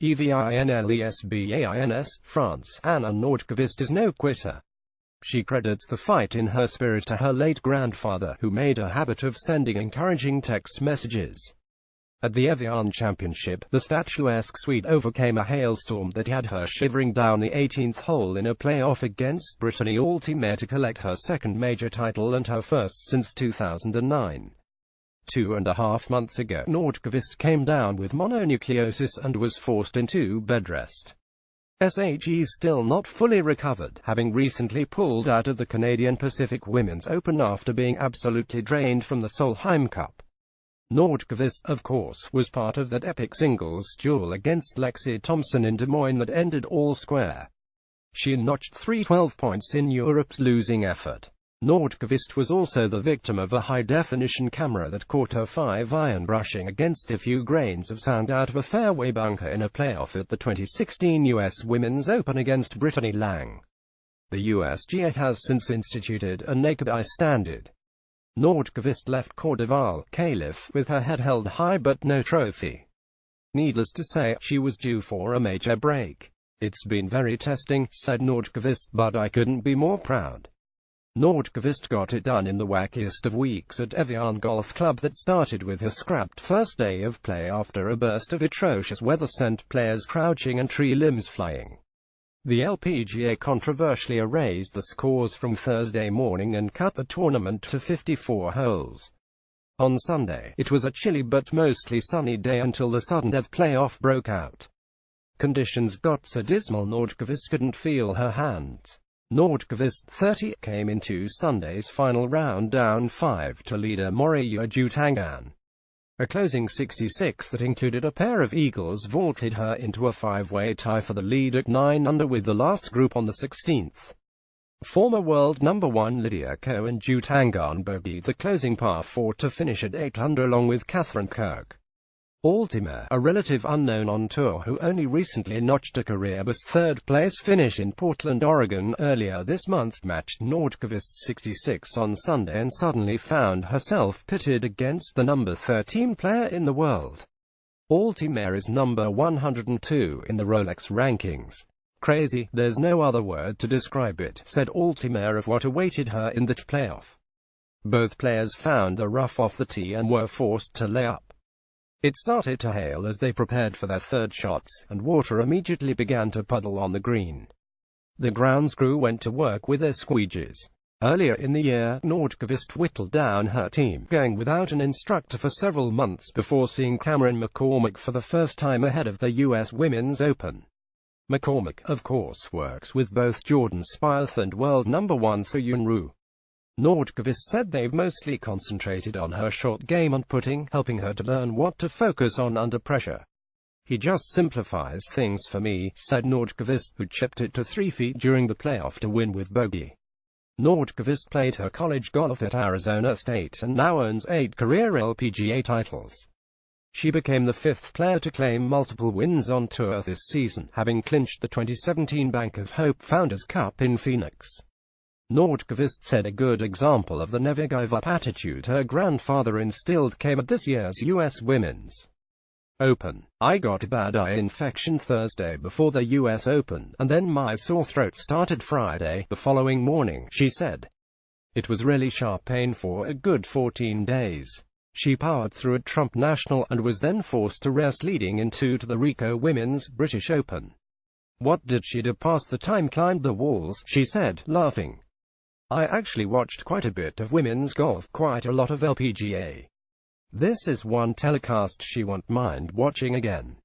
EVIANLESBAINS, France. Anna Nordqvist is no quitter. She credits the fight in her spirit to her late grandfather, who made a habit of sending encouraging text messages. At the Evian Championship, the statuesque Swede overcame a hailstorm that had her shivering down the 18th hole in a playoff against Brittany Altimer to collect her second major title and her first since 2009. 2.5 months ago, Nordqvist came down with mononucleosis and was forced into bed rest. She's still not fully recovered, having recently pulled out of the Canadian Pacific Women's Open after being absolutely drained from the Solheim Cup. Nordqvist, of course, was part of that epic singles duel against Lexi Thompson in Des Moines that ended all square. She notched 312 points in Europe's losing effort. Nordqvist was also the victim of a high-definition camera that caught her 5-iron brushing against a few grains of sand out of a fairway bunker in a playoff at the 2016 U.S. Women's Open against Brittany Lang. The USGA has since instituted a naked eye standard. Nordqvist left Coeur d'Ivoire, Calif, with her head held high but no trophy. Needless to say, she was due for a major break. "It's been very testing," said Nordqvist, "but I couldn't be more proud." Nordqvist got it done in the wackiest of weeks at Evian Golf Club that started with a scrapped first day of play after a burst of atrocious weather sent players crouching and tree limbs flying. The LPGA controversially erased the scores from Thursday morning and cut the tournament to 54 holes. On Sunday, it was a chilly but mostly sunny day until the sudden death playoff broke out. Conditions got so dismal Nordqvist couldn't feel her hands. Nordqvist, 30, came into Sunday's final round down 5 to leader Moraya Jutangan. A closing 66 that included a pair of eagles vaulted her into a 5-way tie for the lead at 9 under with the last group on the 16th. Former world number 1 Lydia Ko and Jutangan bogeyed the closing par 4 to finish at 8 under along with Catherine Kirk. Altimer, a relative unknown on tour who only recently notched a career-best third-place finish in Portland, Oregon, earlier this month, matched Nordqvist's 66 on Sunday and suddenly found herself pitted against the number 13 player in the world. Altimer is number 102 in the Rolex rankings. "Crazy, there's no other word to describe it," said Altimer of what awaited her in that playoff. Both players found the rough off the tee and were forced to lay up. It started to hail as they prepared for their third shots, and water immediately began to puddle on the green. The grounds crew went to work with their squeegees. Earlier in the year, Nordqvist whittled down her team, going without an instructor for several months before seeing Cameron McCormack for the first time ahead of the U.S. Women's Open. McCormack, of course, works with both Jordan Spieth and world number 1 Soyun Ryu. Nordqvist said they've mostly concentrated on her short game and putting, helping her to learn what to focus on under pressure. "He just simplifies things for me," said Nordqvist, who chipped it to 3 feet during the playoff to win with bogey. Nordqvist played her college golf at Arizona State and now owns 8 career LPGA titles. She became the 5th player to claim multiple wins on tour this season, having clinched the 2017 Bank of Hope Founders Cup in Phoenix. Nordqvist said a good example of the never give up attitude her grandfather instilled came at this year's U.S. Women's Open. "I got a bad eye infection Thursday before the U.S. Open, and then my sore throat started Friday, the following morning," she said. "It was really sharp pain for a good 14 days. She powered through at Trump National and was then forced to rest leading into the Rico Women's British Open. What did she do past the time climbed the walls," she said, laughing. "I actually watched quite a bit of women's golf, quite a lot of LPGA. This is one telecast she won't mind watching again."